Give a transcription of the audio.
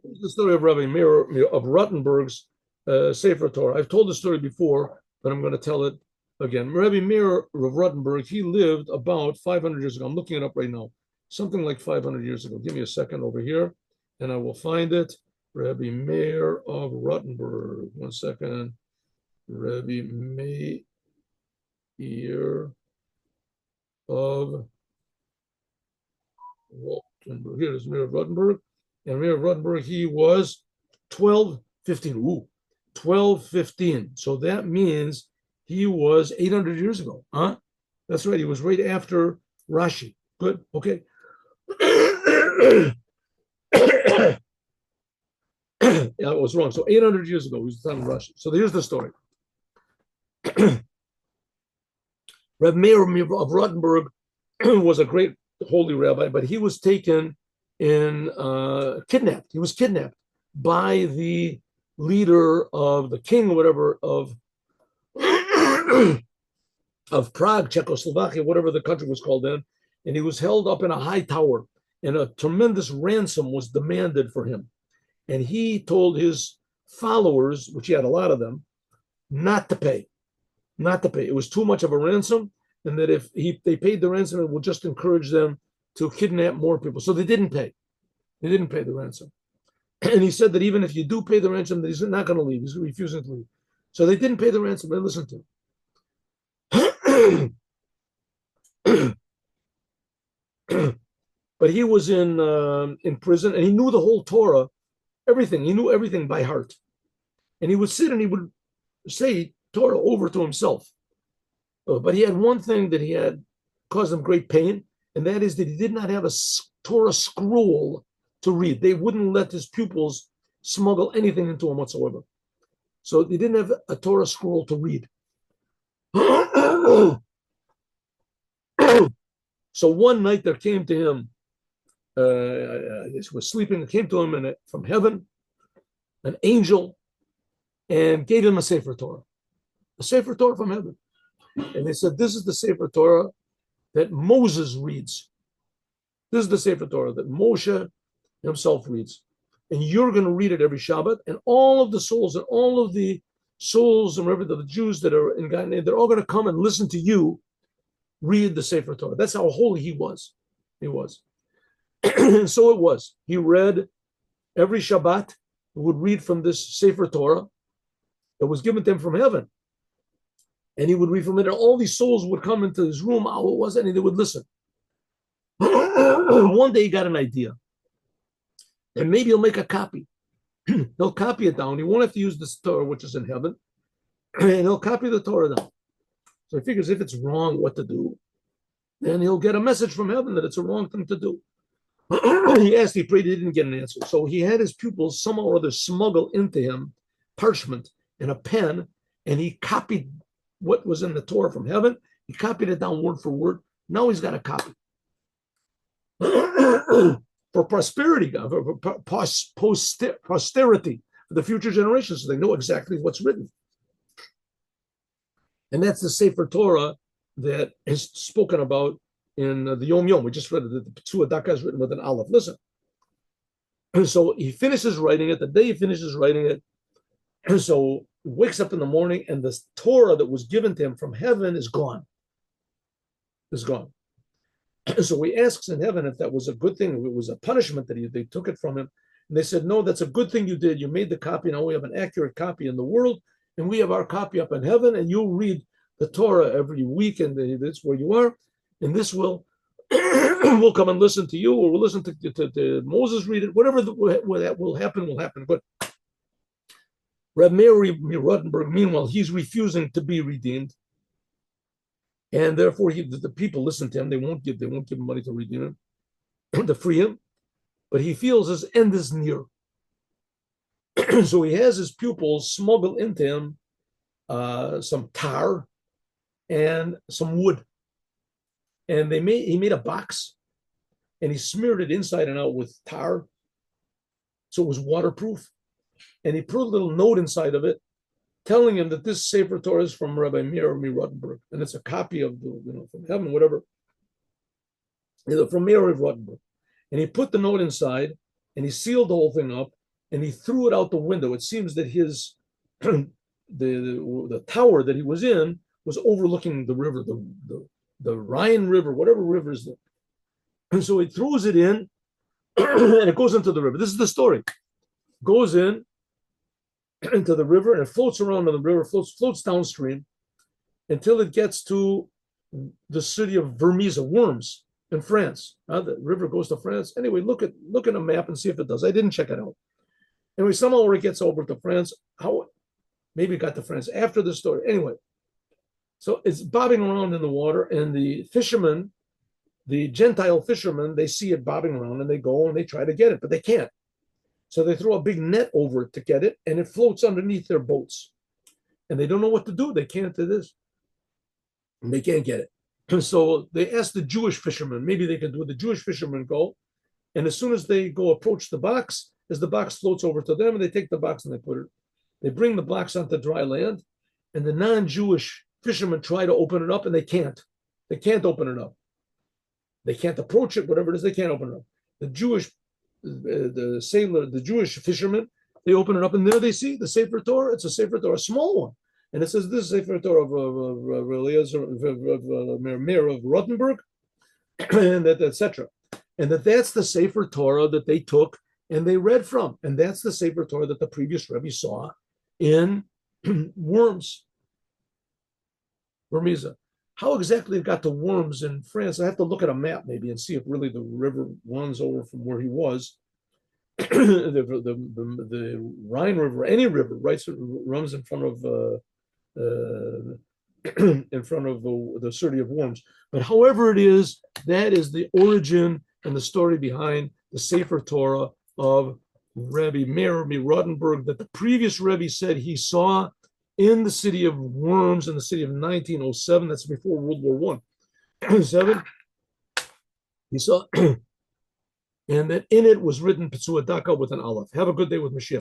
The story of Rabbi Meir of Rottenberg's Sefer Torah. I've told the story before, but I'm going to tell it again. Rabbi Meir of Rottenberg, he lived about 500 years ago. I'm looking it up right now. Something like 500 years ago. Give me a second over here, and I will find it. Rabbi Meir of Rottenberg. One second. Rabbi Meir of Rottenberg. Here is Meir of Rottenberg. And Meir of Rottenberg, he was 1215. Ooh, 1215. So that means he was 800 years ago. Huh? That's right. He was right after Rashi. Good. Okay. Yeah, I was wrong. So 800 years ago, he was the time of Rashi. So here's the story. Reb Meir of Rottenberg was a great holy rabbi, but he was taken in kidnapped. He was kidnapped by the leader of the king or whatever of Prague, Czechoslovakia, whatever the country was called then, and he was held up in a high tower, and a tremendous ransom was demanded for him. And he told his followers, which he had a lot of them, not to pay. It was too much of a ransom, and that if they paid the ransom, it would just encourage them to kidnap more people. So they didn't pay. They didn't pay the ransom. And he said that even if you do pay the ransom, that he's not going to leave. He's refusing to leave. So they didn't pay the ransom. They listened to him. But he was in prison, and he knew the whole Torah, everything. He knew everything by heart. And he would sit and he would say Torah over to himself. But he had one thing that he had caused him great pain, and that is that he did not have a Torah scroll to read. They wouldn't let his pupils smuggle anything into him whatsoever. So they didn't have a Torah scroll to read. So one night there came to him, he was sleeping, it came to him from heaven, an angel, and gave him a Sefer Torah from heaven. And they said, this is the Sefer Torah that Moses reads. This is the Sefer Torah that Moshe himself reads. And you're going to read it every Shabbat. And all of the souls and remember the Jews that are in God, they're all going to come and listen to you read the Sefer Torah. That's how holy he was. He was. And so it was. He read every Shabbat, he would read from this Sefer Torah that was given to him from heaven. And he would read from it, and all these souls would come into his room, how it was, and they would listen. One day he got an idea. And maybe he'll make a copy. He'll copy it down. He won't have to use this Torah, which is in heaven. And he'll copy the Torah down. So he figures if it's wrong, what to do. Then he'll get a message from heaven that it's a wrong thing to do. He asked, he prayed, he didn't get an answer. So he had his pupils somehow or other smuggle into him parchment and a pen, and he copied what was in the Torah from heaven. He copied it down word for word. Now he's got a copy. For prosperity, for posterity, for the future generations, so they know exactly what's written. And that's the Sefer Torah that is spoken about in the Yom Yom. We just read it. The P'tzua Daka is written with an aleph. Listen. And so he finishes writing it. The day he finishes writing it, and so he wakes up in the morning, and the Torah that was given to him from heaven is gone. Is gone. So he asks in heaven if that was a good thing, if it was a punishment that they took it from him. And they said, no, that's a good thing you did. You made the copy. Now we have an accurate copy in the world, and we have our copy up in heaven, and you'll read the Torah every week, and that's where you are. And this will we'll come and listen to you, or we'll listen to Moses read it. Whatever that will happen, will happen. But Reb Meir Rottenberg, meanwhile, he's refusing to be redeemed. And therefore, the people listen to him. They won't give him money to redeem him, to free him. But he feels his end is near. So he has his pupils smuggle into him some tar and some wood. And he made a box, and he smeared it inside and out with tar, so it was waterproof. And he put a little note inside of it, telling him that this Sefer Torah is from Rabbi Meir Rottenberg, and it's a copy of from heaven, whatever, from Meir Rottenberg. And he put the note inside, and he sealed the whole thing up, and he threw it out the window. It seems that his the tower that he was in was overlooking the river, the Rhine River, whatever river is there. And so he throws it in, and it goes into the river. This is the story. Goes in into the river, and it floats around in the river, floats downstream until it gets to the city of Worms in France. The river goes to France. Anyway, look at a map and see if it does. I didn't check it out. Anyway, somehow it gets over to France. How maybe it got to France after the story. Anyway, so it's bobbing around in the water, and the fishermen, the Gentile fishermen, they see it bobbing around, and they go and they try to get it, but they can't. So they throw a big net over it to get it, and it floats underneath their boats. And they don't know what to do. They can't do this. And they can't get it. And so they ask the Jewish fishermen, maybe they can do it. The Jewish fishermen go, and as soon as they go approach the box, as the box floats over to them, and they take the box and they bring the box onto dry land, and the non-Jewish fishermen try to open it up, and they can't. They can't open it up. They can't approach it, whatever it is, they can't open it up. The Jewish fishermen, they open it up, and there they see the Sefer Torah. It's a Sefer Torah, a small one. And it says, this is Sefer Torah of Meir of Rottenberg, and that, etc. And that's the Sefer Torah that they took and they read from. And that's the Sefer Torah that the previous Rebbe saw in Worms. How exactly it got to Worms in France, I have to look at a map maybe and see if really the river runs over from where he was. the Rhine River, any river, right, so runs in front of the city of Worms. But however it is, that is the origin and the story behind the Sefer Torah of Rebbi Meir Rottenberg that the previous Rebbe said he saw in the city of Worms in the city of 1907. That's before World War I. 7. He saw, and that in it was written Petsuadaka with an Aleph. Have a good day with Mashiach.